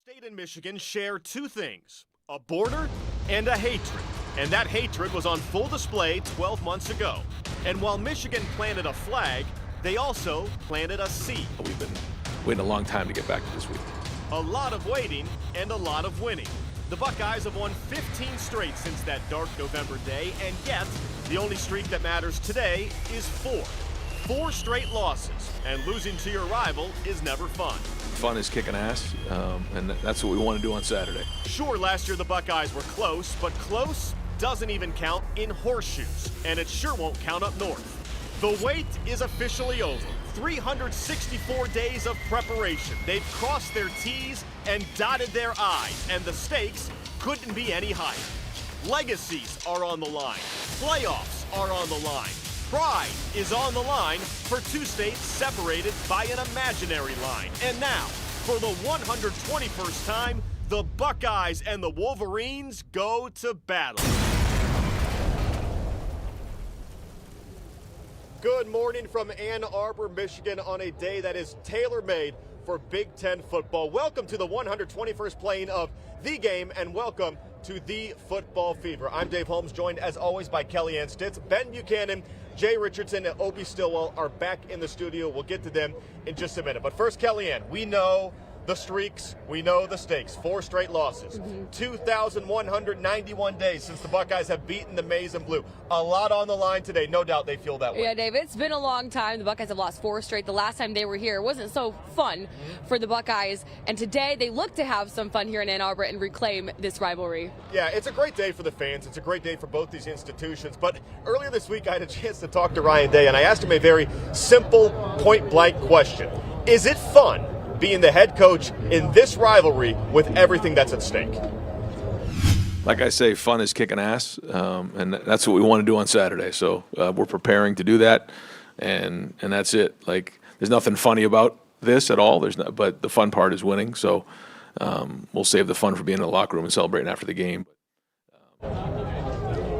State and Michigan share two things, a border and a hatred. And that hatred was on full display 12 months ago. And while Michigan planted a flag, they also planted a seed. We've been waiting a long time to get back to this week. A lot of waiting and a lot of winning. The Buckeyes have won 15 straight since that dark November day, and yet the only streak that matters today is 4. 4 straight losses, and losing to your rival is never fun. Fun is kicking ass, and that's what we want to do on Saturday. Sure, last year the Buckeyes were close, but close doesn't even count in horseshoes, and it sure won't count up north. The wait is officially over. 364 days of preparation. They've crossed their T's and dotted their I's, and the stakes couldn't be any higher. Legacies are on the line. Playoffs are on the line. Pride is on the line for two states separated by an imaginary line. And now, for the 121st time, the Buckeyes and the Wolverines go to battle. Good morning from Ann Arbour, Michigan, on a day that is tailor-made for Big Ten football. Welcome to the 121st playing of The Game, and welcome to the Football Fever. I'm Dave Holmes, joined as always by Kellyanne Stitts. Ben Buchanan, Jay Richardson, and Opie Stillwell are back in the studio. We'll get to them in just a minute. But first, Kellyanne, we know the streaks, we know the stakes. 4 straight losses. 2,191 days since the Buckeyes have beaten the Maize and Blue. A lot on the line today. No doubt they feel that way. Yeah, Dave, it's been a long time. The Buckeyes have lost 4 straight. The last time they were here wasn't so fun for the Buckeyes. And today they look to have some fun here in Ann Arbor and reclaim this rivalry. Yeah, it's a great day for the fans. It's a great day for both these institutions. But earlier this week, I had a chance to talk to Ryan Day, and I asked him a very simple, point-blank question. Is it fun being the head coach in this rivalry with everything that's at stake? Like I say, fun is kicking ass, and that's what we want to do on Saturday. So we're preparing to do that, and that's it. Like, there's nothing funny about this at all. But the fun part is winning. So we'll save the fun for being in the locker room and celebrating after the game.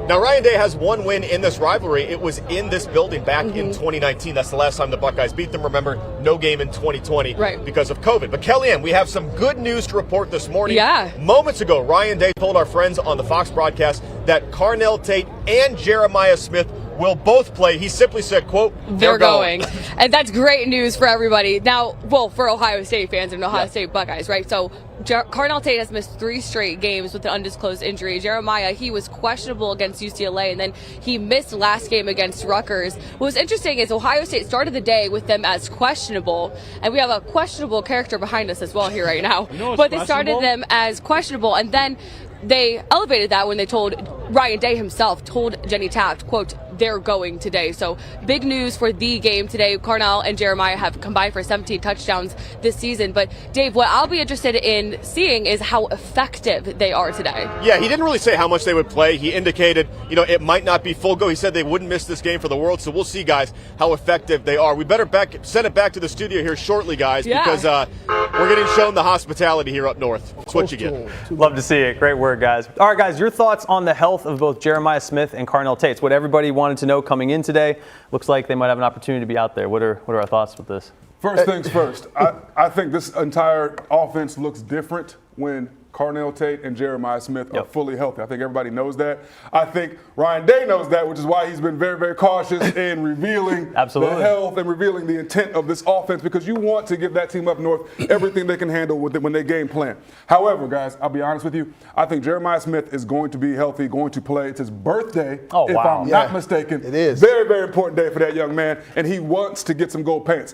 Now, Ryan Day has one win in this rivalry. It was in this building back in 2019. That's the last time the Buckeyes beat them. Remember, no game in 2020 because of COVID. But, Kellyanne, we have some good news to report this morning. Yeah. Moments ago, Ryan Day told our friends on the Fox broadcast that Carnell Tate and Jeremiah Smith will both play. He simply said, quote, they're going. And that's great news for everybody. Now, well, for Ohio State fans and Ohio State Buckeyes, right? So Carnell Tate has missed 3 straight games with an undisclosed injury. Jeremiah, he was questionable against UCLA, and then he missed last game against Rutgers. What was interesting is Ohio State started the day with them as questionable, and we have a questionable character behind us as well here right now. But they started them as questionable, and then they elevated that when they told Ryan Day himself, told Jenny Taft, quote, they're going today. So big news for the game today. Carnell and Jeremiah have combined for 17 touchdowns this season. But Dave, what I'll be interested in seeing is how effective they are today. Yeah, he didn't really say how much they would play. He indicated, it might not be full go. He said they wouldn't miss this game for the world. So we'll see, guys, how effective they are. We better send it back to the studio here shortly, guys, because we're getting shown the hospitality here up north. That's what you get. Love to see it. Great work, guys. All right, guys, your thoughts on the health of both Jeremiah Smith and Carnell Tate. It's what everybody wanted to know coming in today. Looks like they might have an opportunity to be out there. What are our thoughts with this? First things first, I think this entire offense looks different when Carnell Tate and Jeremiah Smith are fully healthy. I think everybody knows that. I think Ryan Day knows that, which is why he's been very, very cautious in revealing the health and revealing the intent of this offense, because you want to give that team up north everything they can handle with it when they game plan. However, guys, I'll be honest with you, I think Jeremiah Smith is going to be healthy, going to play. It's his birthday, if I'm not mistaken. It is. Very, very important day for that young man, and he wants to get some gold pants.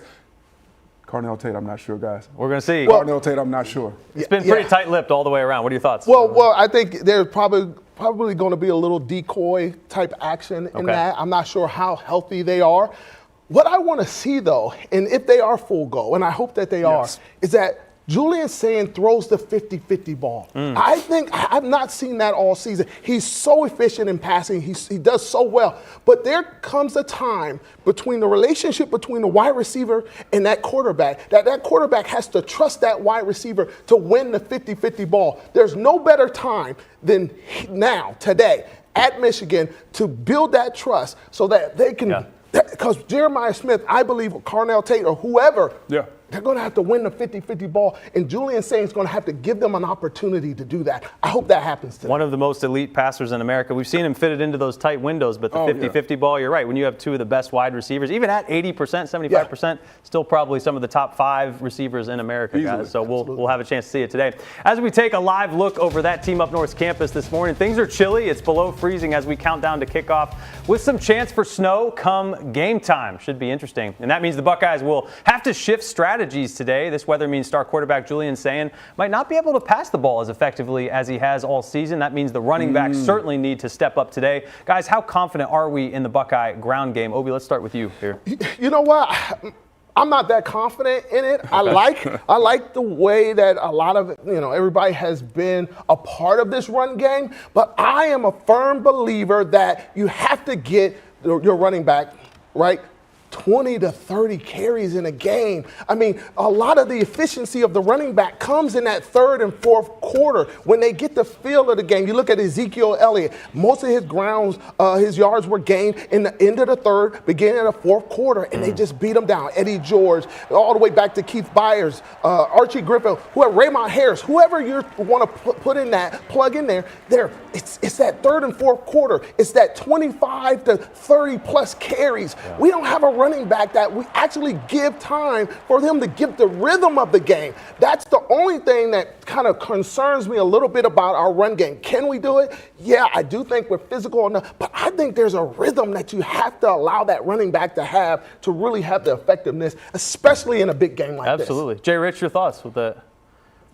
Carnell Tate, I'm not sure, guys. We're going to see. Carnell Tate, I'm not sure. It's been pretty tight-lipped all the way around. What are your thoughts? Well, I think there's probably going to be a little decoy type action in that. I'm not sure how healthy they are. What I want to see, though, and if they are full go, and I hope that they are, is that Julian Sayin throws the 50-50 ball. I think I've not seen that all season. He's so efficient in passing. He does so well. But there comes a time between the relationship between the wide receiver and that quarterback, that quarterback has to trust that wide receiver to win the 50-50 ball. There's no better time than now, today, at Michigan, to build that trust so that they can because Jeremiah Smith, I believe, or Carnell Tate or whoever, They're going to have to win the 50-50 ball, and Julian Saint's going to have to give them an opportunity to do that. I hope that happens today. One of the most elite passers in America. We've seen him fit it into those tight windows, but the 50-50 ball, you're right. When you have two of the best wide receivers, even at 80%, 75%, still probably some of the top 5 receivers in America, guys. So we'll have a chance to see it today. As we take a live look over that Team Up North's campus this morning, things are chilly. It's below freezing as we count down to kickoff with some chance for snow come game time. Should be interesting. And that means the Buckeyes will have to shift strategies today. This weather means star quarterback Julian Saint might not be able to pass the ball as effectively as he has all season. That means the running backs certainly need to step up today. Guys, how confident are we in the Buckeye ground game? Obi, let's start with you here. You know what? I'm not that confident in it. I like the way that a lot of, everybody has been a part of this run game, but I am a firm believer that you have to get your running back, right, 20 to 30 carries in a game. I mean, a lot of the efficiency of the running back comes in that third and fourth quarter when they get the feel of the game. You look at Ezekiel Elliott. Most of his yards were gained in the end of the third, beginning of the fourth quarter, and they just beat him down. Eddie George, all the way back to Keith Byers, Archie Griffin, Raymond Harris, whoever you want to put in that, plug in there, it's that third and fourth quarter. It's that 25 to 30 plus carries. Yeah. We don't have a running back that we actually give time for them to get the rhythm of the game. That's the only thing that kind of concerns me a little bit about our run game. Can we do it? Yeah, I do think we're physical enough, but I think there's a rhythm that you have to allow that running back to have to really have the effectiveness, especially in a big game like this. Absolutely. Jay Rich, your thoughts with that?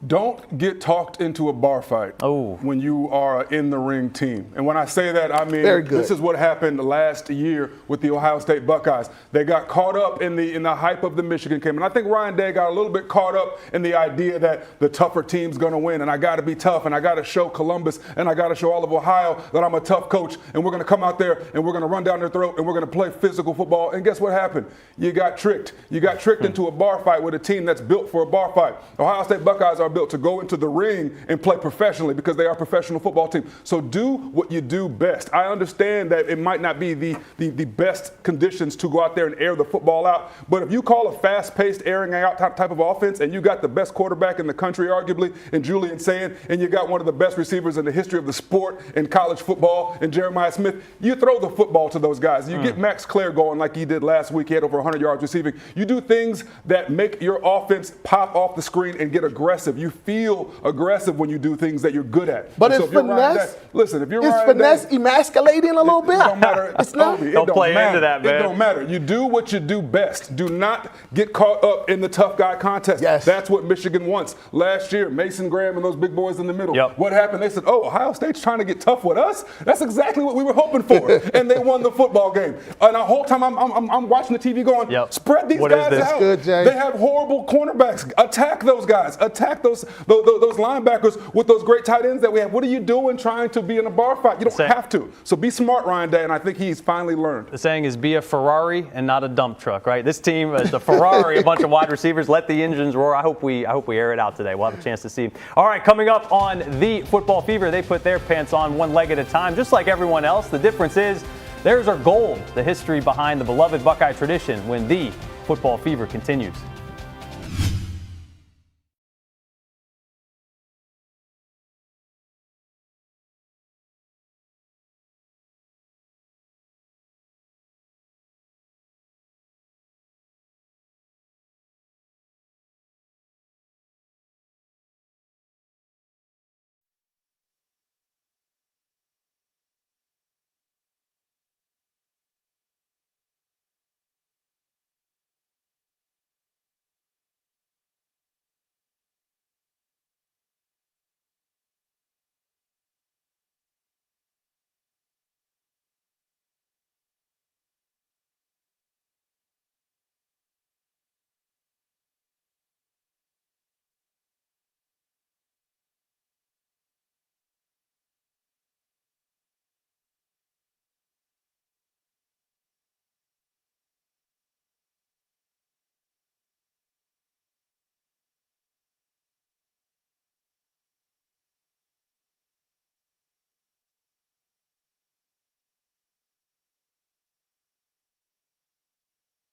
Don't get talked into a bar fight when you are in the ring team. And when I say that, I mean this is what happened last year with the Ohio State Buckeyes. They got caught up in the hype of the Michigan game. And I think Ryan Day got a little bit caught up in the idea that the tougher team's going to win, and I got to be tough, and I got to show Columbus, and I got to show all of Ohio that I'm a tough coach, and we're going to come out there, and we're going to run down their throat, and we're going to play physical football. And guess what happened? You got tricked. You got tricked into a bar fight with a team that's built for a bar fight. Ohio State Buckeyes are built to go into the ring and play professionally because they are a professional football team. So do what you do best. I understand that it might not be the best conditions to go out there and air the football out, but if you call a fast-paced airing out type of offense and you got the best quarterback in the country arguably in Julian Saint, and you got one of the best receivers in the history of the sport in college football in Jeremiah Smith, you throw the football to those guys. You get Max Clare going like he did last week. He had over 100 yards receiving. You do things that make your offense pop off the screen and get aggressive. You feel aggressive when you do things that you're good at. But it's finesse. Listen, if you're is finesse emasculating a little bit? It don't matter. It's not. Don't play into that, man. It don't matter. You do what you do best. Do not get caught up in the tough guy contest. Yes. That's what Michigan wants. Last year, Mason Graham and those big boys in the middle. Yep. What happened? They said, "Oh, Ohio State's trying to get tough with us." That's exactly what we were hoping for, and they won the football game. And the whole time I'm watching the TV going, spread these guys out. Good, Jay. They have horrible cornerbacks. Attack those guys. Attack those linebackers with those great tight ends that we have. What are you doing trying to be in a bar fight? You don't have to. So be smart, Ryan Day, and I think he's finally learned. The saying is be a Ferrari and not a dump truck, right? This team is a Ferrari, a bunch of wide receivers. Let the engines roar. I hope we air it out today. We'll have a chance to see. All right, coming up on the Football Fever, they put their pants on one leg at a time, just like everyone else. The difference is theirs are gold, the history behind the beloved Buckeye tradition when the Football Fever continues.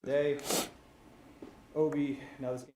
Day, Obi, now this game.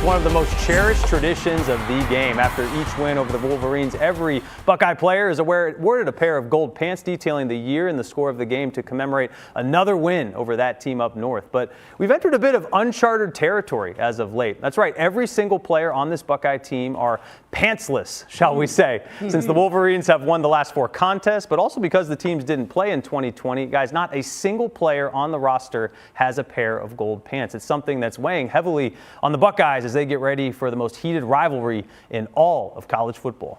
one of the most cherished traditions of the game. After each win over the Wolverines, every Buckeye player is awarded a pair of gold pants detailing the year and the score of the game to commemorate another win over that team up north. But we've entered a bit of uncharted territory as of late. That's right, every single player on this Buckeye team are pantsless, shall we say, since the Wolverines have won the last 4 contests, but also because the teams didn't play in 2020. Guys, not a single player on the roster has a pair of gold pants. It's something that's weighing heavily on the Buckeyes as they get ready for the most heated rivalry in all of college football.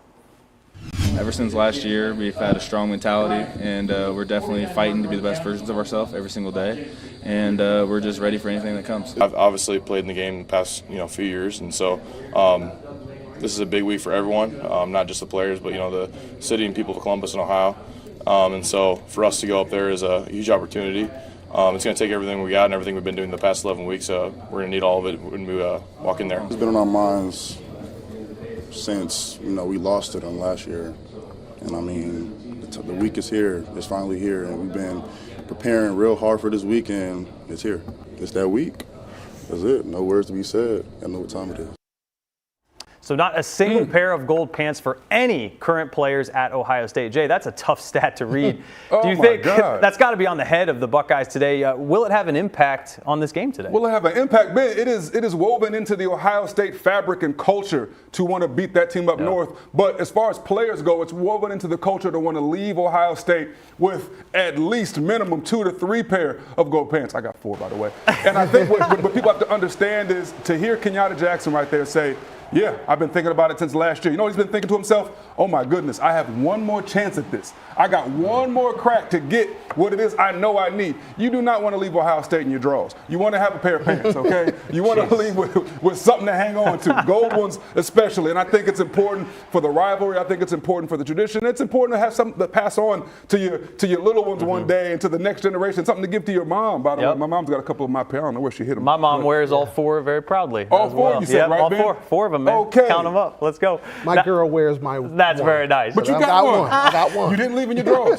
Ever since last year, we've had a strong mentality, and we're definitely fighting to be the best versions of ourselves every single day, and we're just ready for anything that comes. I've obviously played in the game the past few years, and so this is a big week for everyone, not just the players, but the city and people of Columbus and Ohio. And so for us to go up there is a huge opportunity. It's going to take everything we got and everything we've been doing the past 11 weeks. We're going to need all of it when we walk in there. It's been on our minds since we lost to them last year. And I mean, the week is here. It's finally here. And we've been preparing real hard for this weekend. It's here. It's that week. That's it. No words to be said. I know what time it is. So not a single pair of gold pants for any current players at Ohio State. Jay, that's a tough stat to read. Do you think that's got to be on the head of the Buckeyes today? Will it have an impact on this game today? Will it have an impact? Ben, it is woven into the Ohio State fabric and culture to want to beat that team up north. But as far as players go, it's woven into the culture to want to leave Ohio State with at least minimum 2 to 3 pair of gold pants. I got 4, by the way. And I think what people have to understand is to hear Kenyatta Jackson right there say, yeah, I've been thinking about it since last year. He's been thinking to himself, oh my goodness, I have one more chance at this. I got one more crack to get what it is I know I need. You do not want to leave Ohio State in your drawers. You want to have a pair of pants, okay? You want to leave with something to hang on to, gold ones especially. And I think it's important for the rivalry. I think it's important for the tradition. It's important to have something to pass on to your little ones one day and to the next generation, something to give to your mom. By the way, my mom's got a couple of my pair. I don't know where she hid them. My mom wears all 4 very proudly. All 4, you said, right, all Ben? 4 of them. Man. Okay. Count them up. Let's go. My girl wears my That's one. very nice. But you got one. I got one. You didn't leave in your drawers.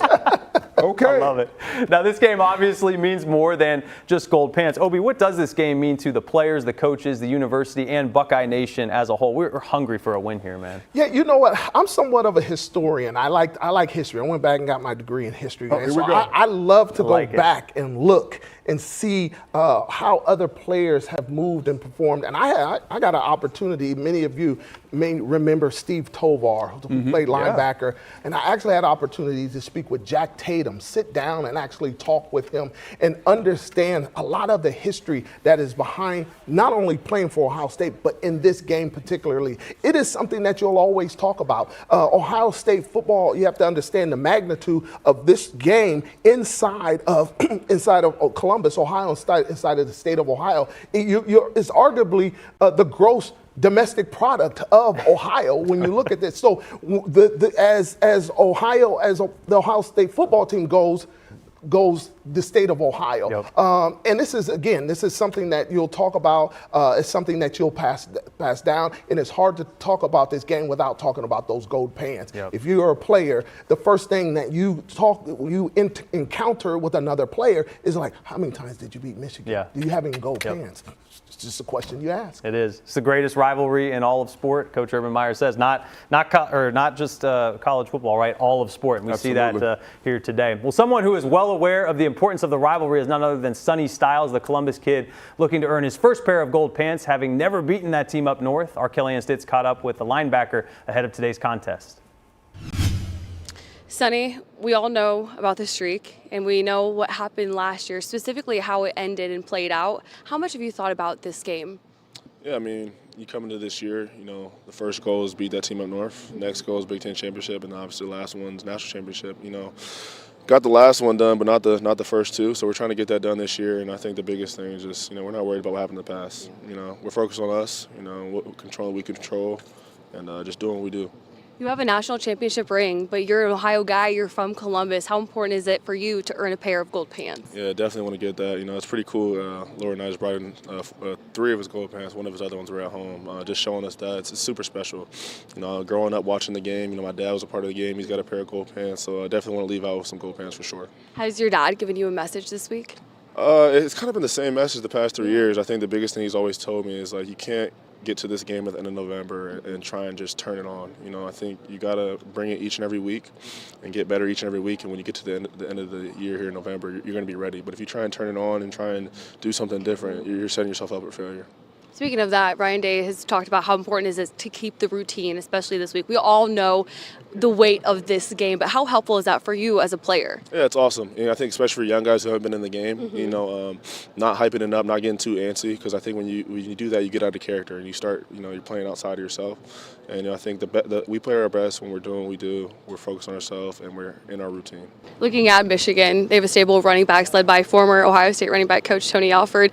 Okay. I love it. Now, this game obviously means more than just gold pants. Obi, what does this game mean to the players, the coaches, the university, and Buckeye Nation as a whole? We're hungry for a win here, man. Yeah, you know what? I'm somewhat of a historian. I like history. I went back and got my degree in history. Here we go. I love to go back and look and see how other players have moved and performed. And I got an opportunity. Many of you may remember Steve Tovar, who played linebacker. And I actually had an opportunity to speak with Jack Tatum, sit down and actually talk with him and understand a lot of the history that is behind not only playing for Ohio State, but in this game particularly. It is something that you'll always talk about. Ohio State football, you have to understand the magnitude of this game inside of Columbus, Ohio, inside of the state of Ohio. It's arguably the gross domestic product of Ohio when you look at this. So as the Ohio State football team goes the state of Ohio. Yep. And this is something that you'll talk about. It's something that you'll pass down. And it's hard to talk about this game without talking about those gold pants. Yep. If you're a player, the first thing that you encounter with another player is like, how many times did you beat Michigan? Yeah. Do you have any gold pants? It's just a question you ask. It is. It's the greatest rivalry in all of sport. Coach Urban Meyer says not just college football, right? All of sport. And we see that here today. Well, someone who is well aware of the importance of the rivalry is none other than Sonny Styles, the Columbus kid, looking to earn his first pair of gold pants, having never beaten that team up north. Our Kellyanne Stitts caught up with the linebacker ahead of today's contest. Sonny, we all know about the streak, and we know what happened last year, specifically how it ended and played out. How much have you thought about this game? Yeah, I mean, you come into this year, the first goal is beat that team up north. Next goal is Big Ten championship, and obviously the last one's national championship. Got the last one done, but not the first 2. So we're trying to get that done this year. And I think the biggest thing is just, we're not worried about what happened in the past. We're focused on us. What we control, and just doing what we do. You have a national championship ring, but you're an Ohio guy, you're from Columbus. How important is it for you to earn a pair of gold pants? Yeah, definitely want to get that. It's pretty cool. Laura and I just brought in 3 of his gold pants. One of his other ones were at home, just showing us that it's super special. Growing up watching the game, my dad was a part of the game. He's got a pair of gold pants, so I definitely want to leave out with some gold pants for sure. Has your dad given you a message this week? It's kind of been the same message the past 3 years. I think the biggest thing he's always told me is, you can't get to this game at the end of November and try and just turn it on. You know, I think you got to bring it each and every week and get better each and every week. And when you get to the end of the year here in November, you're going to be ready. But if you try and turn it on and try and do something different, you're setting yourself up for failure. Speaking of that, Ryan Day has talked about how important it is to keep the routine, especially this week. We all know the weight of this game, but how helpful is that for you as a player? Yeah, it's awesome. I think especially for young guys who haven't been in the game, you know, not hyping it up, not getting too antsy, because I think when you do that, you get out of character and you start, you know, you're playing outside of yourself. And I think we play our best when we're doing what we do. We're focused on ourselves and we're in our routine. Looking at Michigan, they have a stable of running backs led by former Ohio State running back coach Tony Alford.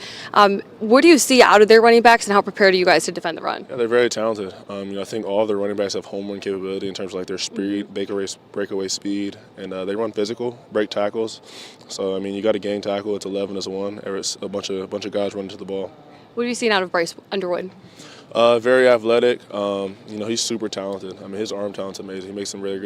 What do you see out of their running backs, and how prepared are you guys to defend the run? Yeah, they're very talented. You know, I think all of their running backs have home run capability in terms of like their speed, breakaway speed, and they run physical, break tackles. So I mean, you got a gang tackle. It's 11-1. It's a bunch of guys running to the ball. What have you seen out of Bryce Underwood? Very athletic. You know, he's super talented. I mean, his arm talent's amazing. He makes some really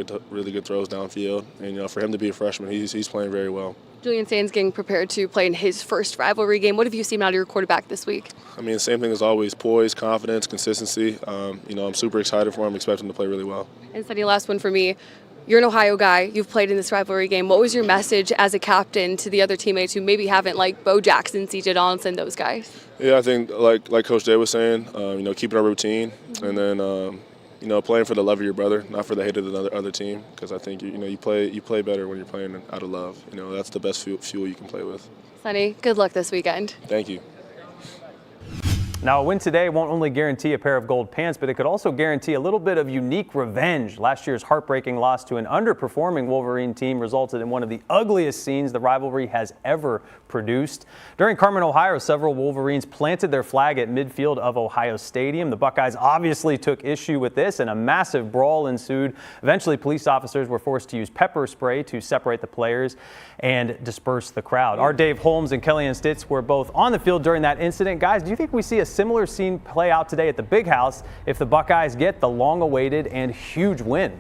good throws downfield. And you know, for him to be a freshman, he's playing very well. Julian Sainz getting prepared to play in his first rivalry game. What have you seen out of your quarterback this week? I mean, same thing as always: poise, confidence, consistency. You know, I'm super excited for him. Expect him to play really well. And Sonny, last one for me. You're an Ohio guy. You've played in this rivalry game. What was your message as a captain to the other teammates who maybe haven't, like Bo Jackson, C.J. Donaldson, those guys? Yeah, I think like Coach Jay was saying, you know, keeping our routine, and then you know, playing for the love of your brother, not for the hate of the other team. Because I think you play better when you're playing out of love. You know, that's the best fuel you can play with. Sonny, good luck this weekend. Thank you. Now, a win today won't only guarantee a pair of gold pants, but it could also guarantee a little bit of unique revenge. Last year's heartbreaking loss to an underperforming Wolverine team resulted in one of the ugliest scenes the rivalry has ever produced. During Carmen, Ohio, several Wolverines planted their flag at midfield of Ohio Stadium. The Buckeyes obviously took issue with this, and a massive brawl ensued. Eventually, police officers were forced to use pepper spray to separate the players and disperse the crowd. Our Dave Holmes and Kellyanne Stitts were both on the field during that incident. Guys, do you think we see a similar scene play out today at the Big House if the Buckeyes get the long-awaited and huge win?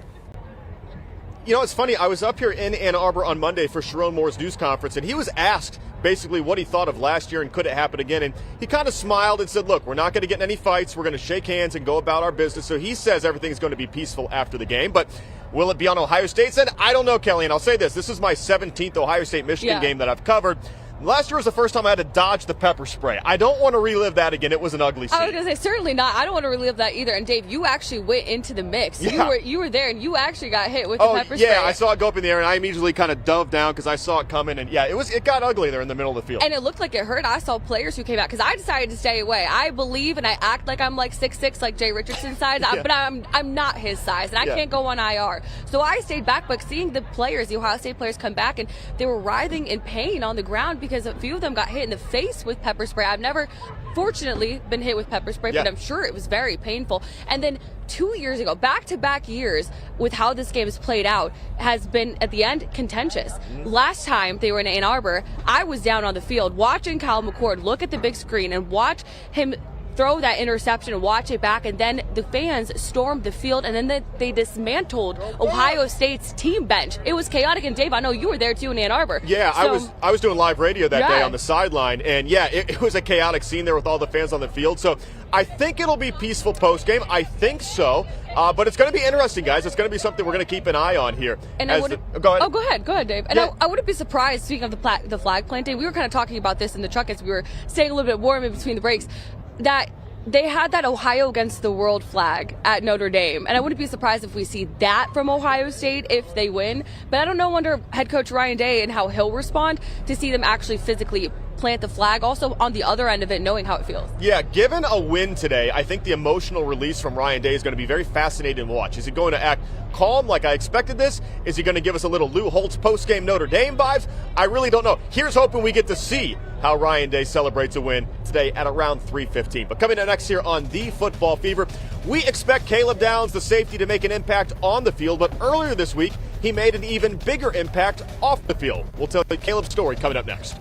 You know, it's funny. I was up here in Ann Arbour on Monday for Sharon Moore's news conference, and he was asked basically what he thought of last year and could it happen again. And he kind of smiled and said, look, we're not going to get in any fights. We're going to shake hands and go about our business. So he says everything's going to be peaceful after the game. But will it be on Ohio State? Said, I don't know, Kelly. And I'll say this. This is my 17th Ohio State-Michigan game that I've covered. Last year was the first time I had to dodge the pepper spray. I don't want to relive that again. It was an ugly scene. I was going to say, certainly not. I don't want to relive that either. And Dave, you actually went into the mix. Yeah. You were there, and you actually got hit with the pepper spray. Yeah, I saw it go up in the air, and I immediately kind of dove down because I saw it coming. And yeah, it got ugly there in the middle of the field. And it looked like it hurt. I saw players who came out because I decided to stay away. I believe and I act like I'm like 6'6", like Jay Richardson size, but I'm not his size, and I can't go on IR. So I stayed back, but seeing the players, the Ohio State players, come back, and they were writhing in pain on the ground because a few of them got hit in the face with pepper spray. I've never, fortunately, been hit with pepper spray, but I'm sure it was very painful. And then 2 years ago, back-to-back years with how this game has played out has been, at the end, contentious. Last time they were in Ann Arbor, I was down on the field watching Kyle McCord look at the big screen and watch him throw that interception and watch it back, and then the fans stormed the field, and then they dismantled Ohio State's team bench. It was chaotic, and Dave, I know you were there too in Ann Arbor. Yeah, so, I was doing live radio that day on the sideline, and yeah, it was a chaotic scene there with all the fans on the field. So I think it'll be peaceful post-game. I think so. But it's going to be interesting, guys. It's going to be something we're going to keep an eye on here. And go ahead, Dave. And I wouldn't be surprised, speaking of the flag planting, we were kind of talking about this in the truck as we were staying a little bit warm in between the breaks, that they had that Ohio against the world flag at Notre Dame. And I wouldn't be surprised if we see that from Ohio State if they win. But I don't know, wonder head coach Ryan Day and how he'll respond to see them actually physically plant the flag, also on the other end of it, knowing how it feels. Yeah, given a win today, I think the emotional release from Ryan Day is going to be very fascinating to watch. Is he going to act calm like I expected this? Is he going to give us a little Lou Holtz post-game Notre Dame vibes? I really don't know. Here's hoping we get to see how Ryan Day celebrates a win today at around 3:15. But coming up next here on The Football Fever, we expect Caleb Downs, the safety, to make an impact on the field, but earlier this week, he made an even bigger impact off the field. We'll tell you Caleb's story coming up next.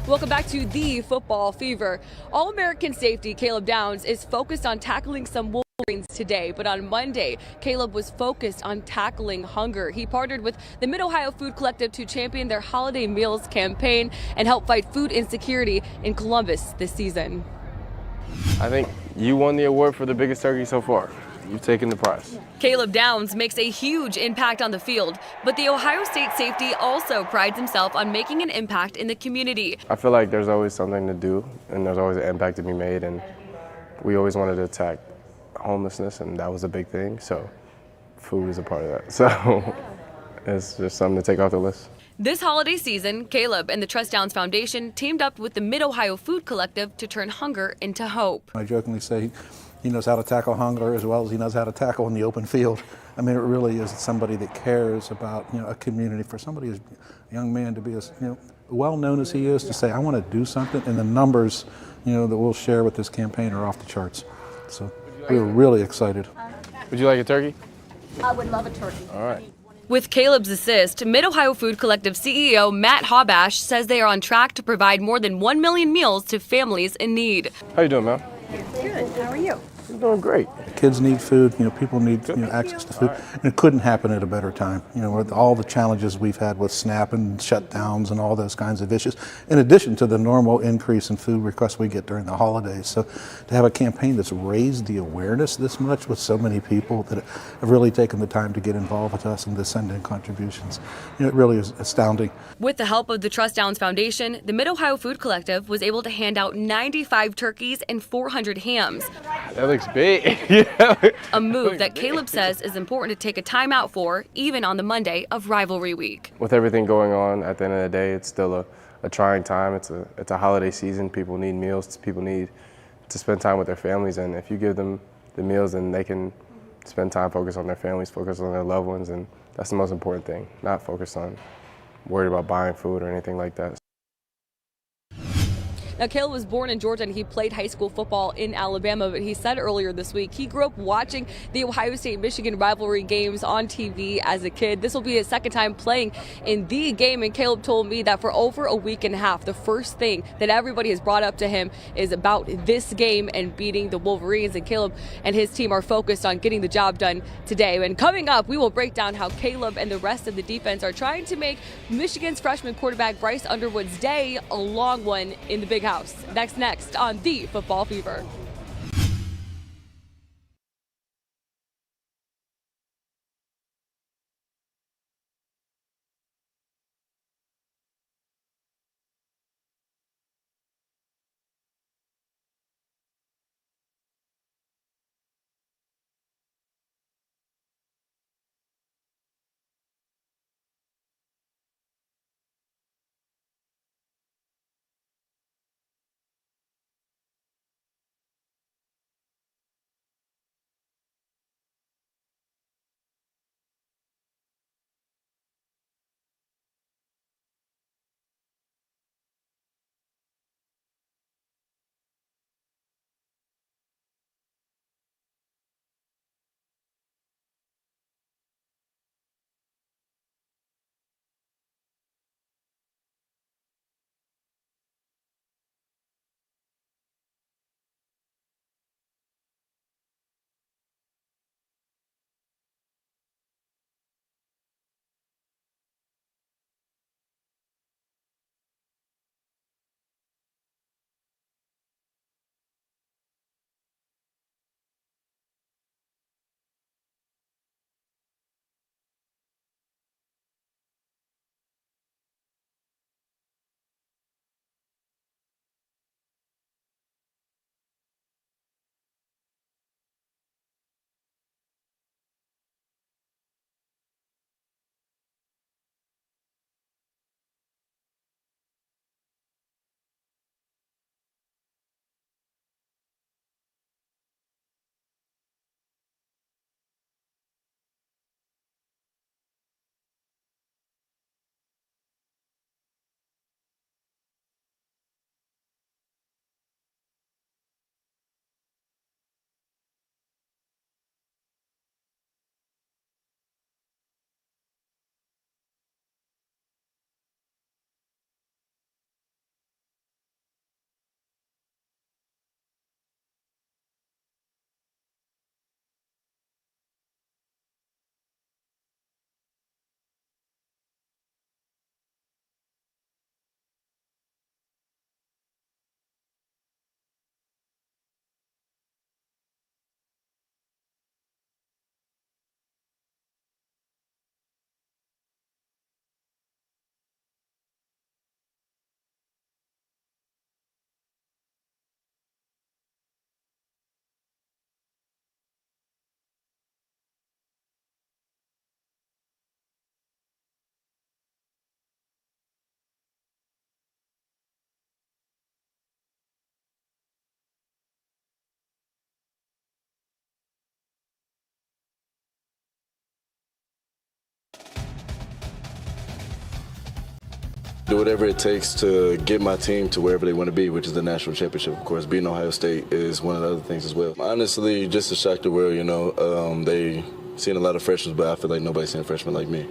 Welcome back to the Football Fever. All-American safety Caleb Downs is focused on tackling some Wolverines today, but on Monday, Caleb was focused on tackling hunger. He partnered with the Mid-Ohio Food Collective to champion their holiday meals campaign and help fight food insecurity in Columbus this season. I think you won the award for the biggest turkey so far. You've taken the prize. Caleb Downs makes a huge impact on the field, but the Ohio State safety also prides himself on making an impact in the community. I feel like there's always something to do, and there's always an impact to be made, and we always wanted to attack homelessness, and that was a big thing, so food is a part of that. So it's just something to take off the list. This holiday season, Caleb and the Trust Downs Foundation teamed up with the Mid-Ohio Food Collective to turn hunger into hope. I jokingly say he knows how to tackle hunger as well as he knows how to tackle in the open field. I mean, it really is somebody that cares about, a community. For somebody, as a young man, to be as well known as he is, to say, I want to do something, and the numbers, that we'll share with this campaign are off the charts. So we're really excited. Would you like a turkey? I would love a turkey. All right. With Caleb's assist, Mid-Ohio Food Collective CEO Matt Habash says they are on track to provide more than 1 million meals to families in need. How you doing, man? Good. How are you? You're doing great. Kids need food, people need access to food, and it couldn't happen at a better time. With all the challenges we've had with SNAP and shutdowns and all those kinds of issues, in addition to the normal increase in food requests we get during the holidays. So to have a campaign that's raised the awareness this much with so many people that have really taken the time to get involved with us and to send in contributions, it really is astounding. With the help of the Trust Downs Foundation, the Mid-Ohio Food Collective was able to hand out 95 turkeys and 400 hams. That looks big. A move that Caleb says is important to take a time out for, even on the Monday of rivalry week. With everything going on, at the end of the day, it's still a trying time. It's a holiday season. People need meals. People need to spend time with their families. And if you give them the meals, then they can spend time focused on their families, focus on their loved ones. And that's the most important thing, not focused on worried about buying food or anything like that. Now, Caleb was born in Georgia and he played high school football in Alabama, but he said earlier this week he grew up watching the Ohio State-Michigan rivalry games on TV as a kid. This will be his second time playing in the game, and Caleb told me that for over a week and a half, the first thing that everybody has brought up to him is about this game and beating the Wolverines, and Caleb and his team are focused on getting the job done today. And coming up, we will break down how Caleb and the rest of the defense are trying to make Michigan's freshman quarterback Bryce Underwood's day a long one in the Big House. That's next on the Football Fever. do whatever it takes to get my team to wherever they want to be, which is the national championship. Of course, beating Ohio State is one of the other things as well. Honestly, just to shock the world, they seen a lot of freshmen, but I feel like nobody's seen a freshman like me.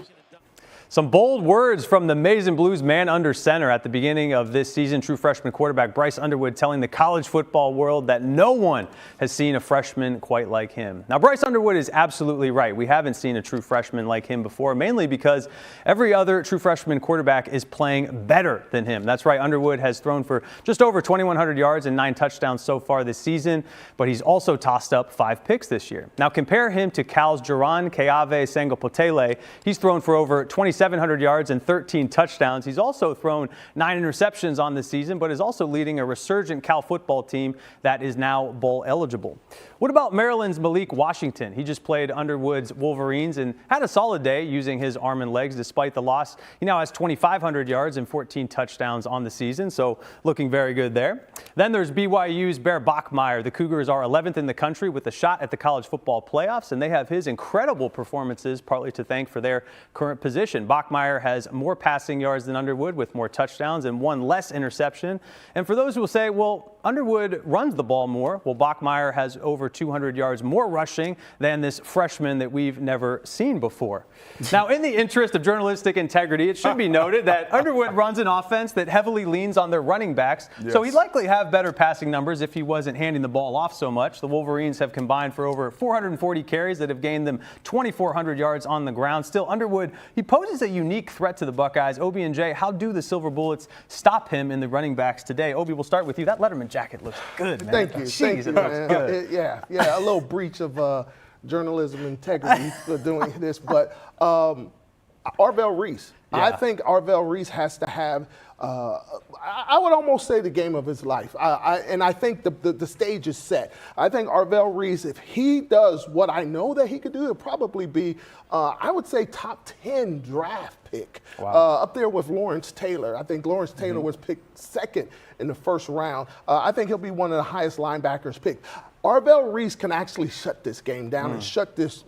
Some bold words from the Maize and Blues man under center at the beginning of this season. True freshman quarterback Bryce Underwood telling the college football world that no one has seen a freshman quite like him. Now, Bryce Underwood is absolutely right. We haven't seen a true freshman like him before, mainly because every other true freshman quarterback is playing better than him. That's right. Underwood has thrown for just over 2,100 yards and 9 touchdowns so far this season, but he's also tossed up 5 picks this year. Now, compare him to Cal's Jaron Keave Sangapotele. He's thrown for over 2,700 yards and 13 touchdowns. He's also thrown 9 interceptions on the season, but is also leading a resurgent Cal football team that is now bowl eligible. What about Maryland's Malik Washington? He just played Underwood's Wolverines and had a solid day using his arm and legs despite the loss. He now has 2,500 yards and 14 touchdowns on the season, so looking very good there. Then there's BYU's Bear Bachmeier. The Cougars are 11th in the country with a shot at the college football playoffs, and they have his incredible performances partly to thank for their current position. Bachmeier has more passing yards than Underwood with more touchdowns and 1 less interception. And for those who will say, well, Underwood runs the ball more, well, Bachmeier has over 200 yards more rushing than this freshman that we've never seen before. Now, in the interest of journalistic integrity, it should be noted that Underwood runs an offense that heavily leans on their running backs, so he'd likely have better passing numbers if he wasn't handing the ball off so much. The Wolverines have combined for over 440 carries that have gained them 2,400 yards on the ground. Still, Underwood, he poses a unique threat to the Buckeyes. Obi and Jay, how do the Silver Bullets stop him in the running backs today? Obi, we'll start with you. That Letterman jacket looks good, man. Thank you. Jeez, it looks good. Yeah, a little breach of journalism integrity for doing this, but Arvell Reese. Yeah. I think Arvell Reese has to have, I would almost say the game of his life. And I think the stage is set. I think Arvell Reese, if he does what I know that he could do, it'll probably be, I would say, top 10 draft pick. Wow. Up there with Lawrence Taylor. I think Lawrence Taylor was picked 2nd in the 1st round. I think he'll be one of the highest linebackers picked. Arvell Reese can actually shut this game down and shut this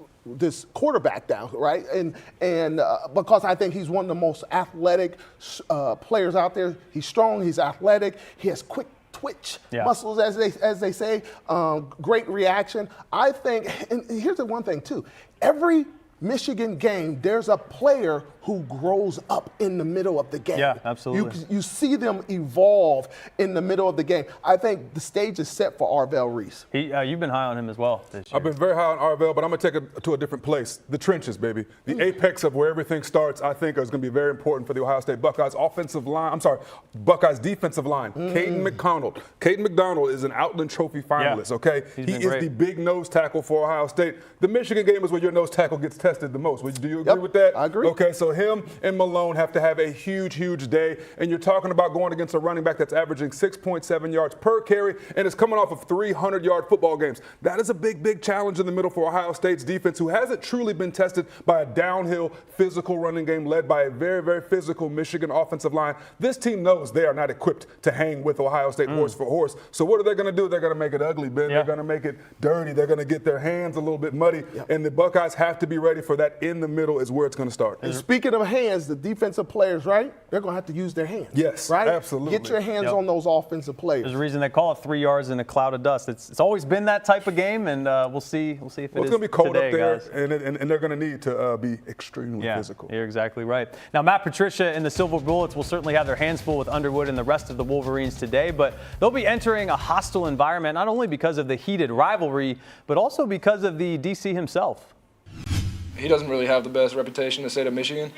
quarterback down, right? And because I think he's one of the most athletic players out there. He's strong, he's athletic, he has quick twitch muscles, as they say, great reaction. I think, and here's the one thing too, every Michigan game, there's a player who grows up in the middle of the game. Yeah, absolutely. You see them evolve in the middle of the game. I think the stage is set for Arvell Reese. You've been high on him as well this year. I've been very high on Arvell, but I'm going to take it to a different place. The trenches, baby. The apex of where everything starts, I think, is going to be very important for the Ohio State Buckeyes Buckeyes defensive line. Caden McDonald. Caden McDonald is an Outland Trophy finalist, okay? He is the big nose tackle for Ohio State. The Michigan game is where your nose tackle gets tested the most. Do you agree with that? I agree. Okay, so him and Malone have to have a huge, huge day. And you're talking about going against a running back that's averaging 6.7 yards per carry and is coming off of 300-yard football games. That is a big, big challenge in the middle for Ohio State's defense, who hasn't truly been tested by a downhill, physical running game led by a very, very physical Michigan offensive line. This team knows they are not equipped to hang with Ohio State horse for horse. So what are they going to do? They're going to make it ugly, Ben. They're going to make it dirty. They're going to get their hands a little bit muddy. And the Buckeyes have to be ready for that. In the middle is where it's going to start. And speaking of hands, the defensive players, right? They're going to have to use their hands. Yes, right? absolutely. Get your hands on those offensive players. There's a reason they call it 3 yards in a cloud of dust. It's always been that type of game, and we'll see if it is it's going to be cold today, up there, guys. and they're going to need to be extremely physical. You're exactly right. Now, Matt Patricia and the Silver Bullets will certainly have their hands full with Underwood and the rest of the Wolverines today, but they'll be entering a hostile environment, not only because of the heated rivalry, but also because of the DC himself. He doesn't really have the best reputation in the state of Michigan,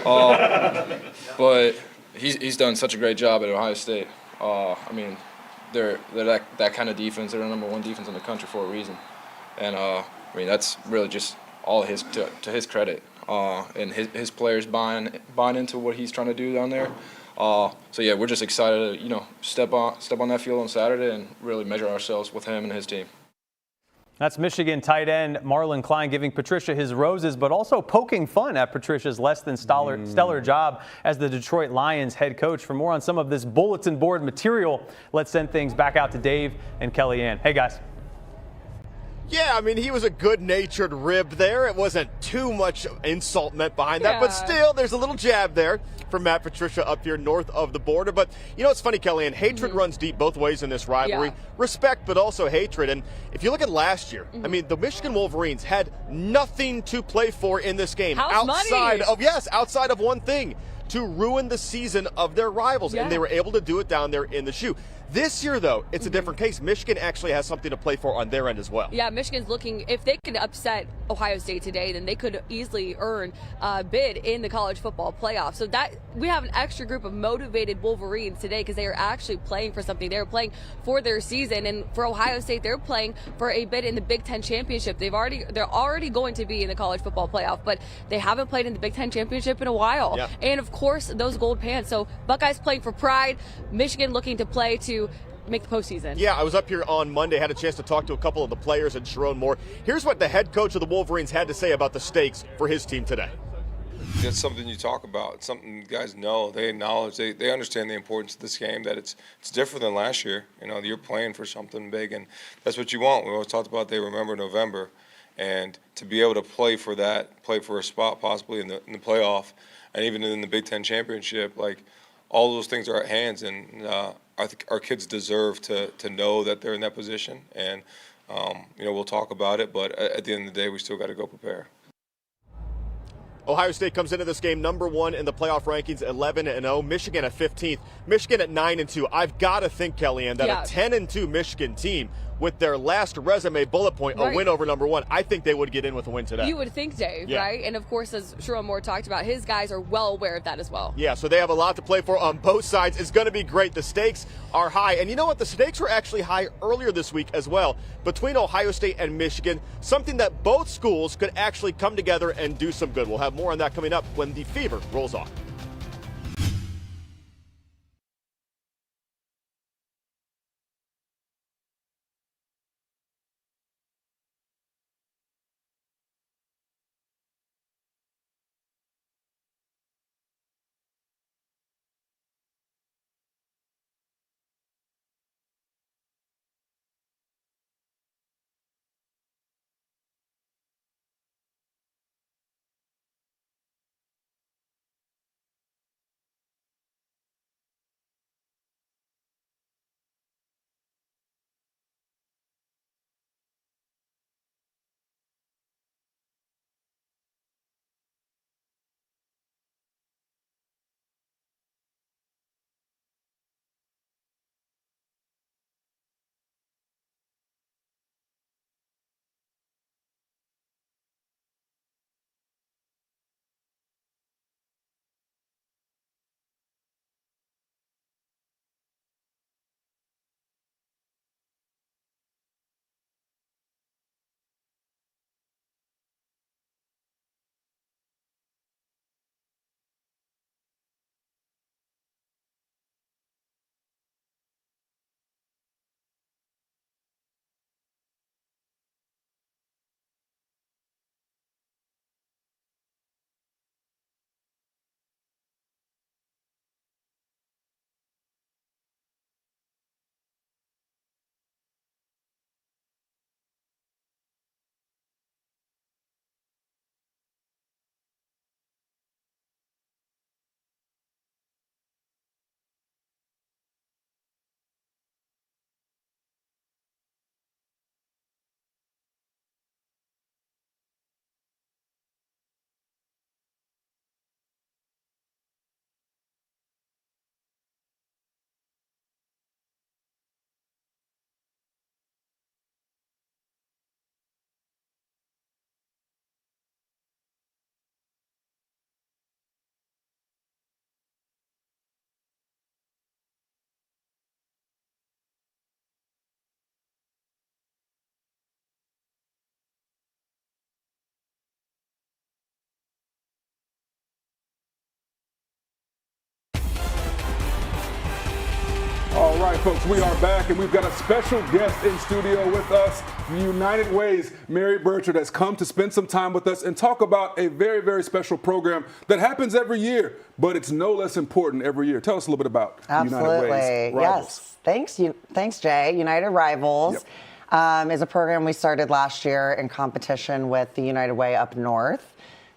but he's done such a great job at Ohio State. I mean, they're that kind of defense. They're the #1 defense in the country for a reason, and I mean that's really just all to his credit. And his players buying into what he's trying to do down there. So yeah, we're just excited to step on that field on Saturday and really measure ourselves with him and his team. That's Michigan tight end Marlon Klein giving Patricia his roses, but also poking fun at Patricia's less than stellar job as the Detroit Lions head coach. For more on some of this bulletin board material, let's send things back out to Dave and Kellyanne. Hey, guys. Yeah, I mean, he was a good-natured rib there. It wasn't too much insult meant behind that, but still, there's a little jab there from Matt Patricia up here north of the border. But you know, it's funny, Kellyanne, hatred runs deep both ways in this rivalry. Yeah. Respect, but also hatred. And if you look at last year, I mean, the Michigan Wolverines had nothing to play for in this game outside of one thing, to ruin the season of their rivals. And they were able to do it down there in the shoe. This year, though, it's a different case. Michigan actually has something to play for on their end as well. Yeah, Michigan's looking, if they could upset Ohio State today, then they could easily earn a bid in the college football playoff. So that we have an extra group of motivated Wolverines today because they are actually playing for something. They're playing for their season. And for Ohio State, they're playing for a bid in the Big Ten championship. They're already going to be in the college football playoff, but they haven't played in the Big Ten championship in a while. Yeah. And of course, those gold pants. So Buckeyes playing for pride, Michigan looking to play to make the postseason. Yeah, I was up here on Monday, had a chance to talk to a couple of the players and Sharon Moore. Here's what the head coach of the Wolverines had to say about the stakes for his team today. That's something you talk about. It's something you guys know. They acknowledge. They understand the importance of this game. That it's different than last year. You know, you're playing for something big, and that's what you want. We always talked about they remember November, and to be able to play for that, play for a spot possibly in the playoff, and even in the Big Ten championship, like all those things are at hands, and I think our kids deserve to know that they're in that position, and you know, we'll talk about it, but at the end of the day, we still got to go prepare. Ohio State comes into this game number 1 in the playoff rankings, 11-0. Michigan at 15th. Michigan at 9-2. I've got to think, Kellyanne, that a 10-2 Michigan team with their last resume bullet point, a win over number 1, I think they would get in with a win today. You would think, Dave, right? And of course, as Sharon Moore talked about, his guys are well aware of that as well. Yeah, so they have a lot to play for on both sides. It's going to be great. The stakes are high. And you know what? The stakes were actually high earlier this week as well between Ohio State and Michigan, something that both schools could actually come together and do some good. We'll have more on that coming up when the Fever rolls off. All right, folks, we are back, and we've got a special guest in studio with us. United Way's Mary Burchard has come to spend some time with us and talk about a very, very special program that happens every year, but it's no less important every year. Tell us a little bit about United Way's Rivals. Yes, thanks, Jay. United Rivals is a program we started last year in competition with the United Way up north.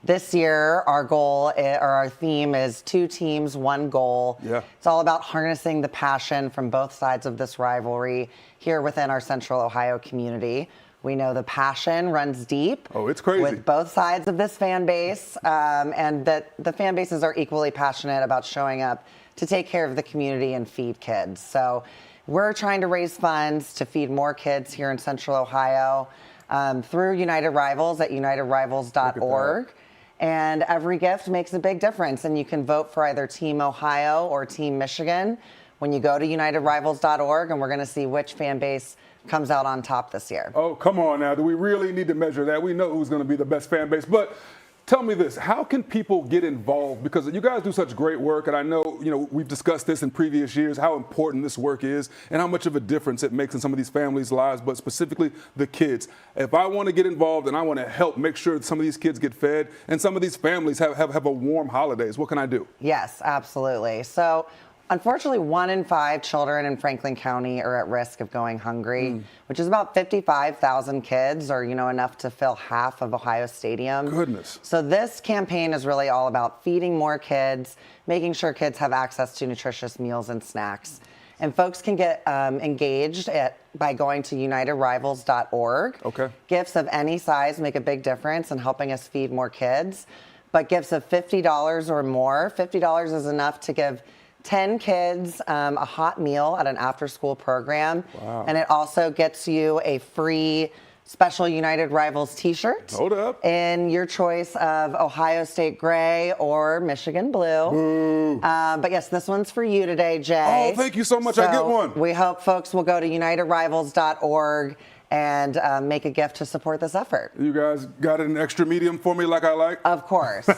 This year, our goal or our theme is 2 teams, 1 goal. Yeah. It's all about harnessing the passion from both sides of this rivalry here within our Central Ohio community. We know the passion runs deep. Oh, it's crazy. With both sides of this fan base, and that the fan bases are equally passionate about showing up to take care of the community and feed kids. So we're trying to raise funds to feed more kids here in Central Ohio through United Rivals at unitedrivals.org. And every gift makes a big difference. And you can vote for either Team Ohio or Team Michigan when you go to unitedrivals.org, and we're going to see which fan base comes out on top this year. Oh, come on now. Do we really need to measure that? We know who's going to be the best fan base. But tell me this, how can people get involved? Because you guys do such great work, and I know, we've discussed this in previous years, how important this work is and how much of a difference it makes in some of these families' lives, but specifically the kids. If I want to get involved and I want to help make sure that some of these kids get fed and some of these families have a warm holidays, what can I do? Yes, absolutely. So unfortunately, 1 in 5 children in Franklin County are at risk of going hungry, which is about 55,000 kids, or enough to fill half of Ohio Stadium. Goodness. So this campaign is really all about feeding more kids, making sure kids have access to nutritious meals and snacks. And folks can get engaged by going to unitedrivals.org. Okay. Gifts of any size make a big difference in helping us feed more kids. But gifts of $50 or more, $50 is enough to give 10 kids a hot meal at an after-school program. Wow. And it also gets you a free special United Rivals t-shirt. Hold up. In your choice of Ohio State gray or Michigan blue. Boo. But yes, this one's for you today, Jay. Oh, thank you so much. I get one. We hope folks will go to unitedrivals.org and make a gift to support this effort. You guys got an extra medium for me like I like? Of course.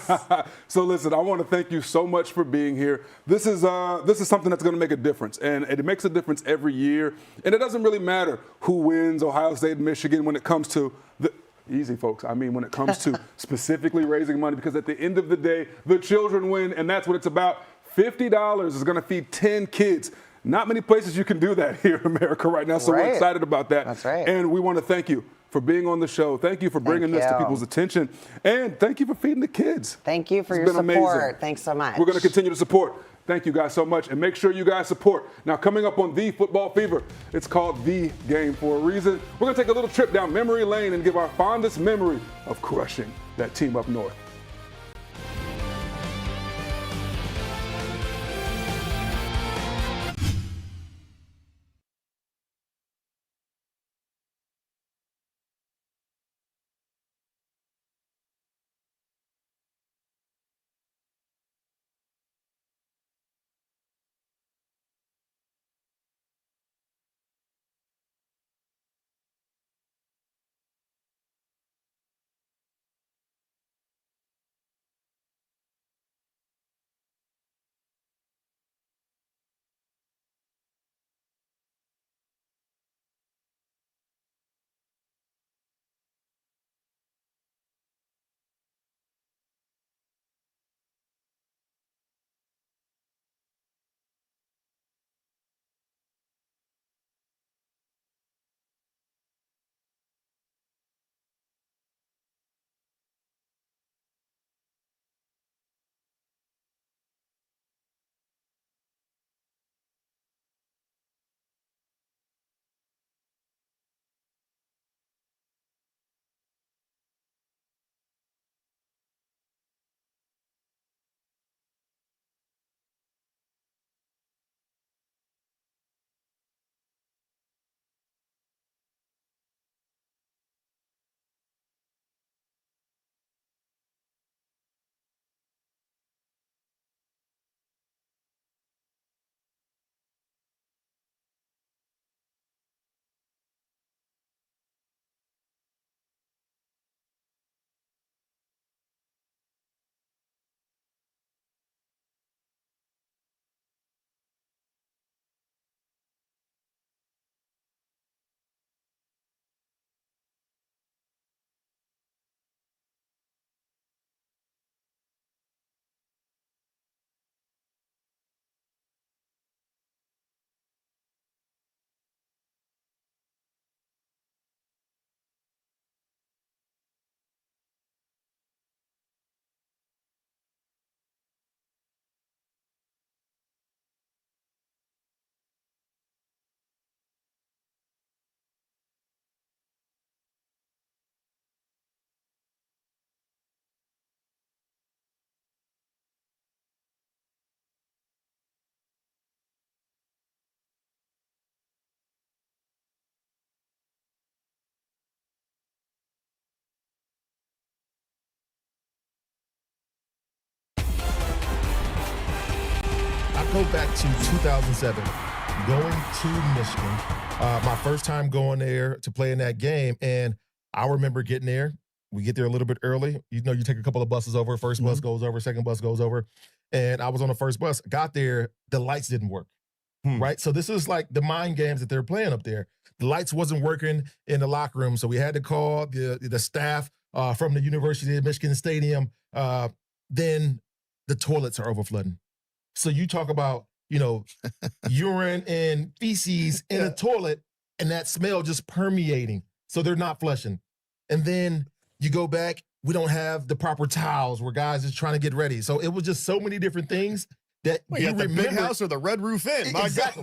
So listen, I want to thank you so much for being here. This is something that's going to make a difference, and it makes a difference every year. And it doesn't really matter who wins Ohio State and Michigan when it comes to easy, folks. I mean, when it comes to specifically raising money, because at the end of the day, the children win, and that's what it's about. $50 is going to feed 10 kids. Not many places you can do that here in America right now, so We're excited about that. That's right. And we want to thank you for being on the show. Thank you for bringing this to people's attention. And thank you for feeding the kids. Thank you for It's your been support. amazing. Thanks so much. We're going to continue to support. Thank you guys so much. And make sure you guys support. Now, coming up on The Football Fever, it's called The Game for a reason. We're going to take a little trip down memory lane and give our fondest memory of crushing that team up north. go back to 2007, going to Michigan, my first time going there to play in that game, and I remember getting there. We get there a little bit early. You know, you take a couple of buses over. First bus goes over, second bus goes over. And I was on the first bus. Got there, the lights didn't work, right? So this is like the mind games that they're playing up there. The lights wasn't working in the locker room, so we had to call the staff from the University of Michigan Stadium. Then the toilets are overflooding. So you talk about, you know, urine and feces in a toilet and that smell just permeating. So they're not flushing. And then you go back, we don't have the proper towels where guys is trying to get ready. So it was just so many different things that you remember. The big house or the Red Roof Inn. Exactly.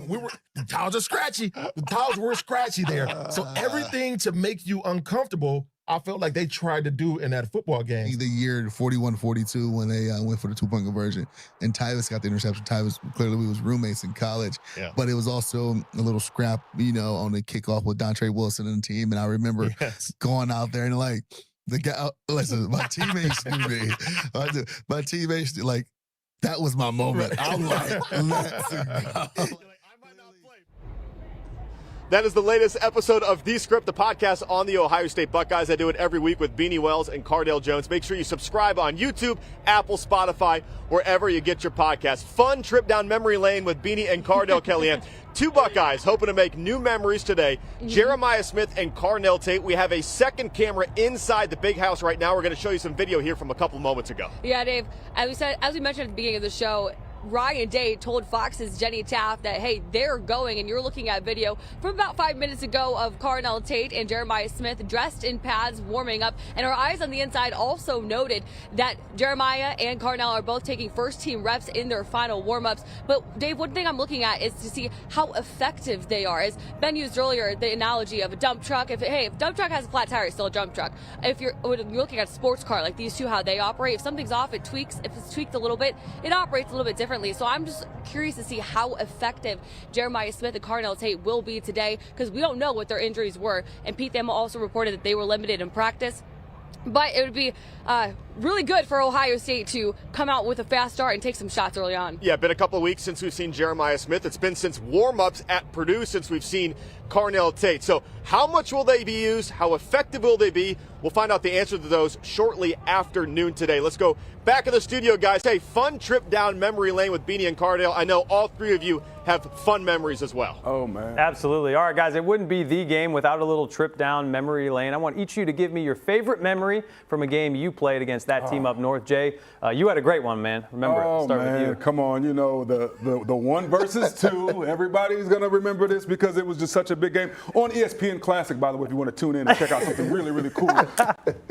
The towels are scratchy. The towels were scratchy there. So everything to make you uncomfortable, I felt like they tried to do in that football game. The year 41-42 when they went for the two-point conversion. And Tyvis got the interception. Tyvis, clearly we was roommates in college. Yeah. But it was also a little scrap, you know, on the kickoff with Dontre Wilson and the team. And I remember going out there and like, the guy, listen, my teammates knew me. My teammates, like, that was my moment. I'm like, let's go. That is the latest episode of The Script, the podcast on the Ohio State Buckeyes. I do it every week with Beanie Wells and Cardale Jones. Make sure you subscribe on YouTube, Apple, Spotify, wherever you get your podcast. Fun trip down memory lane with Beanie and Cardale Kellyanne. Two Buckeyes hoping to make new memories today. Jeremiah Smith and Carnell Tate. We have a second camera inside the big house right now. We're going to show you some video here from a couple moments ago. Yeah, Dave, as we mentioned at the beginning of the show, Ryan Day told Fox's Jenny Taft that, hey, they're going, and you're looking at video from about 5 minutes ago of Carnell Tate and Jeremiah Smith dressed in pads, warming up. And our eyes on the inside also noted that Jeremiah and Carnell are both taking first-team reps in their final warm-ups. But, Dave, one thing I'm looking at is to see how effective they are. As Ben used earlier, the analogy of a dump truck. If dump truck has a flat tire, it's still a dump truck. When you're looking at a sports car like these two, how they operate, if something's off, it tweaks. If it's tweaked a little bit, it operates a little bit differently. So I'm just curious to see how effective Jeremiah Smith and Carnell Tate will be today, because we don't know what their injuries were. And Pete Thamel also reported that they were limited in practice. But it would be really good for Ohio State to come out with a fast start and take some shots early on. Yeah, been a couple of weeks since we've seen Jeremiah Smith. It's been since warm-ups at Purdue since we've seen Carnell Tate. So how much will they be used? How effective will they be? We'll find out the answer to those shortly after noon today. Let's go back in the studio, guys. Hey, fun trip down memory lane with Beanie and Cardale. I know all three of you have fun memories as well. Oh, man. Absolutely. All right, guys, it wouldn't be the game without a little trip down memory lane. I want each of you to give me your favorite memory from a game you played against that team up north. Jay, you had a great one, man. Remember, start with you. Come on, you know, the 1 versus 2. Everybody's going to remember this because it was just such a big game. On ESPN Classic, by the way, if you want to tune in and check out something really, really cool.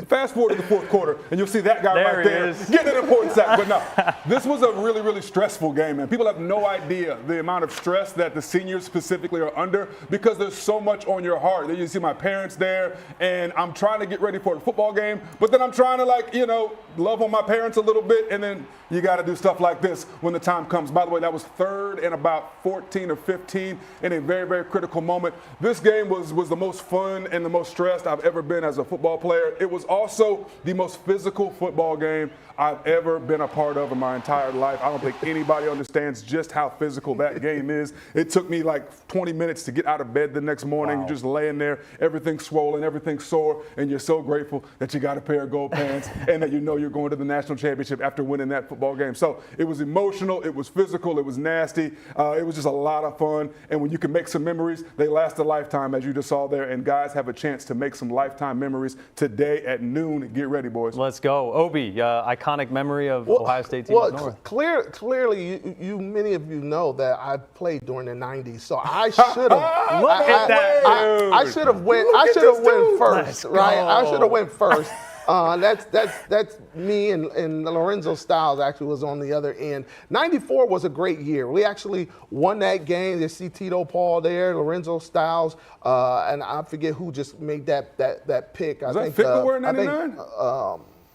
Fast forward to the fourth quarter, and you'll see that guy right there getting an important sack. But no, this was a really, really stressful game, man. People have no idea the amount of stress that the seniors specifically are under because there's so much on your heart. You see my parents there, and I'm trying to get ready for the football game, but then I'm trying to, like, you know, love on my parents a little bit, and then you got to do stuff like this when the time comes. By the way, that was 3rd and about 14 or 15 in a very, very critical moment. This game was the most fun and the most stressed I've ever been as a football player. It was also the most physical football game I've ever been a part of in my entire life. I don't think anybody understands just how physical that game is. It took me like 20 minutes to get out of bed the next morning. Wow. You're just laying there, everything swollen, everything sore, and you're so grateful that you got a pair of gold pants and that you know you're going to the national championship after winning that football game. So it was emotional, it was physical, it was nasty. It was just a lot of fun. And when you can make some memories, they last a lifetime, as you just saw there. And guys have a chance to make some lifetime memories today at noon. Get ready, boys. Let's go. Obi, iconic memory of Ohio State team up north. Clearly, many of you know that I played during the '90s, so I should have. Look at that! I should have went. I should have went first, right? I should have went first. That's me and Lorenzo Styles actually was on the other end. '94 was a great year. We actually won that game. You see Tito Paul there, Lorenzo Styles, and I forget who just made that pick. Was that Fickle wearing '99?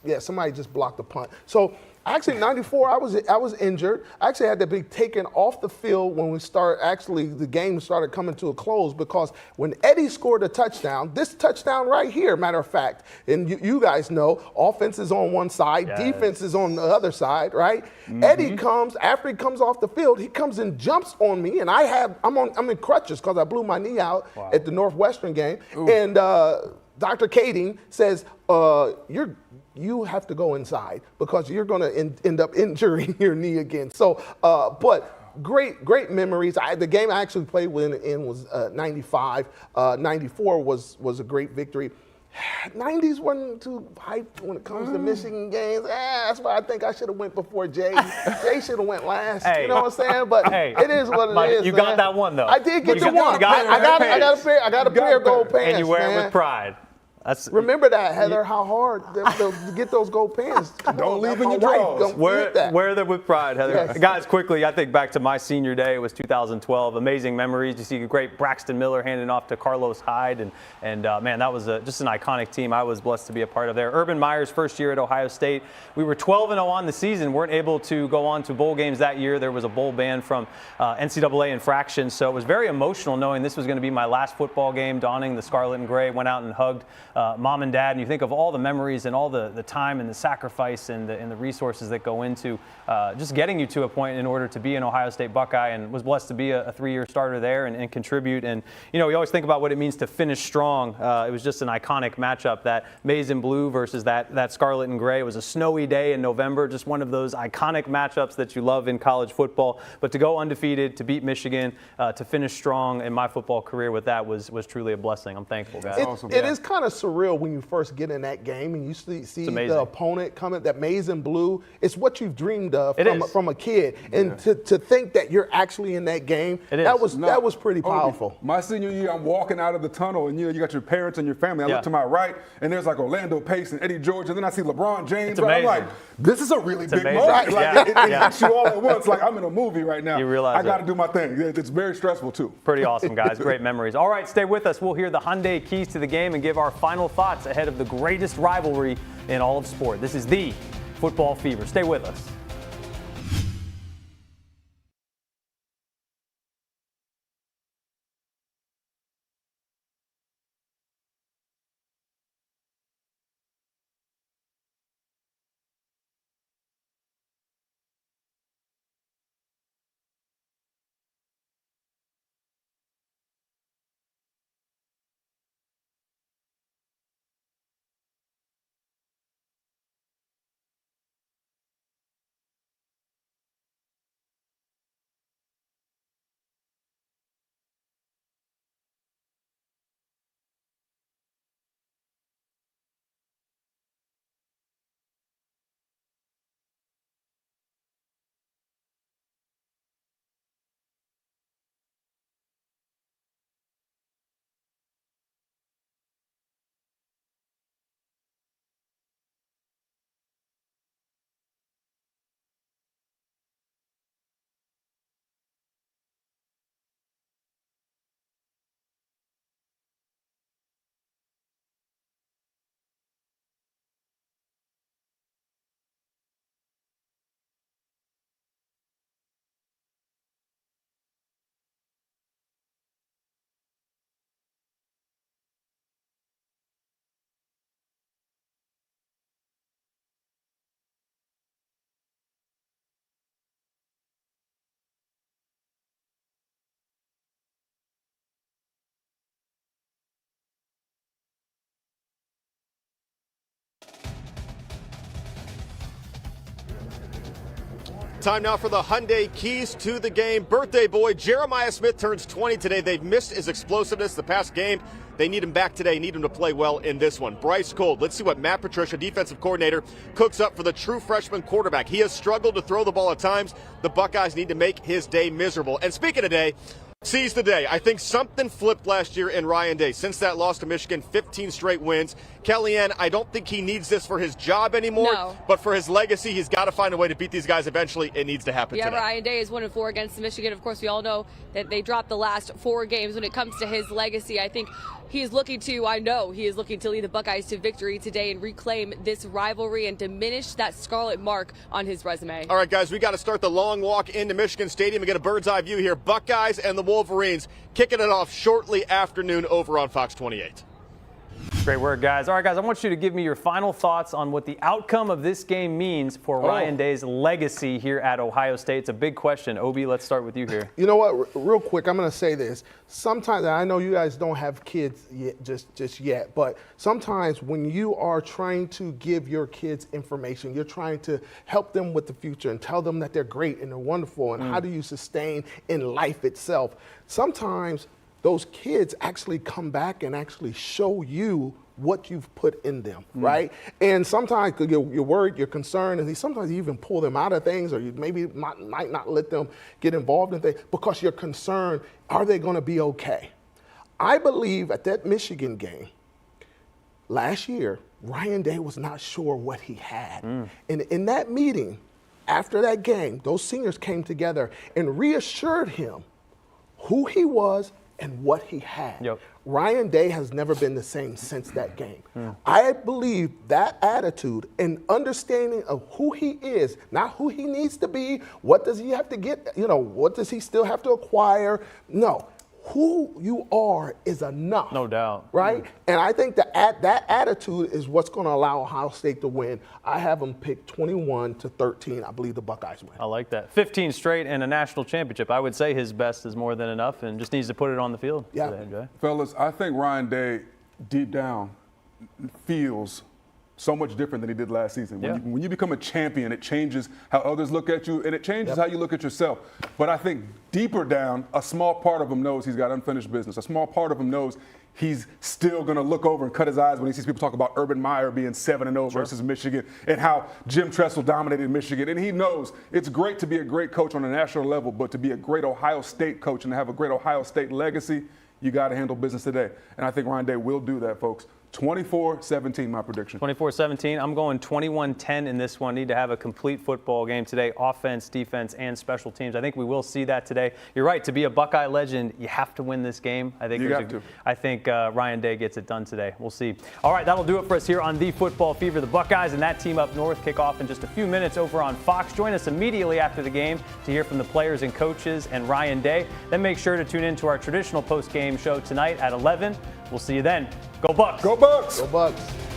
Yeah, somebody just blocked the punt. So Actually, 94, I was injured. I actually had to be taken off the field when the game started coming to a close, because when Eddie scored a touchdown, this touchdown right here, matter of fact, and you guys know, offense is on one side, defense is on the other side, right? Mm-hmm. Eddie comes, after he comes off the field, he comes and jumps on me, and I'm in crutches because I blew my knee out at the Northwestern game. Ooh. And Dr. Kading says, you have to go inside because you're going to end up injuring your knee again. So, but great memories. The game I actually played in was 95. 94 was a great victory. 90s wasn't too hyped when it comes to Michigan games. That's why I think I should have went before Jay. Jay should have went last. Hey. You know what I'm saying? But it is what it is. You got that one though. I did get the one. I got a pair of gold pants. And you wear it with pride. Remember that, Heather, how hard to get those gold pants. Don't leave in your drawers. Wear them with pride, Heather. Yes. Guys, quickly, I think back to my senior day. It was 2012. Amazing memories. You see a great Braxton Miller handing off to Carlos Hyde. And man, that was just an iconic team. I was blessed to be a part of there. Urban Meyer's first year at Ohio State. We were 12-0 on the season. Weren't able to go on to bowl games that year. There was a bowl ban from NCAA infractions. So it was very emotional knowing this was going to be my last football game, donning the scarlet and gray. Went out and hugged mom and dad, and you think of all the memories and all the time and the sacrifice and the resources that go into just getting you to a point in order to be an Ohio State Buckeye, and was blessed to be a 3-year starter there and contribute. And, we always think about what it means to finish strong. It was just an iconic matchup, that maize and blue versus that scarlet and gray. It was a snowy day in November, just one of those iconic matchups that you love in college football. But to go undefeated, to beat Michigan, to finish strong in my football career with that was truly a blessing. I'm thankful, guys. It is kind of surreal when you first get in that game and you see the opponent coming, that maize and blue. It's what you've dreamed of from a kid. And to think that you're actually in that game, that was pretty powerful. My senior year, I'm walking out of the tunnel, and you got your parents and your family. I look to my right, and there's like Orlando Pace and Eddie George, and then I see LeBron James. I'm like, this is a really big moment. Like, it hits you all at once. Like, I'm in a movie right now. You realize I got to do my thing. It's very stressful, too. Pretty awesome, guys. Great memories. All right, stay with us. We'll hear the Hyundai keys to the game and give our final thoughts ahead of the greatest rivalry in all of sport. This is the Football Fever. Stay with us. Time now for the Hyundai keys to the game. Birthday boy Jeremiah Smith turns 20 today. They've missed his explosiveness the past game. They need him back today, need him to play well in this one. Bryce Gold, let's see what Matt Patricia, defensive coordinator, cooks up for the true freshman quarterback. He has struggled to throw the ball at times. The Buckeyes need to make his day miserable. And speaking of day, Seize the day. I think something flipped last year in Ryan Day. Since that loss to Michigan, 15 straight wins. Kellyanne, I don't think he needs this for his job anymore, but for his legacy, he's got to find a way to beat these guys eventually. It needs to happen today. Ryan Day is 1-4 against Michigan. Of course, we all know that they dropped the last 4 games. When it comes to his legacy, I think he is looking to lead the Buckeyes to victory today and reclaim this rivalry and diminish that scarlet mark on his resume. All right, guys, we got to start the long walk into Michigan Stadium and get a bird's eye view here. Buckeyes and the Wolverines kicking it off shortly after noon over on Fox 28. Great work, guys. All right, guys, I want you to give me your final thoughts on what the outcome of this game means for Ryan Day's legacy here at Ohio State. It's a big question. Obi, let's start with you here. You know what? Real quick, I'm going to say this. Sometimes, and I know you guys don't have kids yet, just yet, but sometimes when you are trying to give your kids information, you're trying to help them with the future and tell them that they're great and they're wonderful and how do you sustain in life itself. Sometimes those kids actually come back and actually show you what you've put in them, right? And sometimes you're worried, you're concerned, and sometimes you even pull them out of things, or you maybe might not let them get involved in things because you're concerned, are they going to be okay? I believe at that Michigan game last year, Ryan Day was not sure what he had. And in that meeting, after that game, those seniors came together and reassured him who he was and what he had. Ryan Day has never been the same since that game. I believe that attitude and understanding of who he is, not who he needs to be, what does he have to get, what does he still have to acquire? No, who you are is enough. No doubt. Right? And I think that attitude is what's going to allow Ohio State to win. I have them picked 21-13. I believe the Buckeyes win. I like that. 15 straight and a national championship. I would say his best is more than enough and just needs to put it on the field. Yeah. Today, Fellas, I think Ryan Day, deep down, feels so much different than he did last season. When you become a champion, it changes how others look at you, and it changes how you look at yourself. But I think deeper down, a small part of him knows he's got unfinished business. A small part of him knows he's still going to look over and cut his eyes when he sees people talk about Urban Meyer being 7-0 versus Michigan and how Jim Tressel dominated Michigan. And he knows it's great to be a great coach on a national level, but to be a great Ohio State coach and to have a great Ohio State legacy, you got to handle business today. And I think Ryan Day will do that, folks. 24-17, my prediction. 24-17. I'm going 21-10 in this one. Need to have a complete football game today, offense, defense, and special teams. I think we will see that today. You're right. To be a Buckeye legend, you have to win this game. I think Ryan Day gets it done today. We'll see. All right, that'll do it for us here on The Football Fever. The Buckeyes and that team up north kick off in just a few minutes over on Fox. Join us immediately after the game to hear from the players and coaches and Ryan Day. Then make sure to tune in to our traditional post-game show tonight at 11. We'll see you then. Go Bucks! Go Bucks! Go Bucks!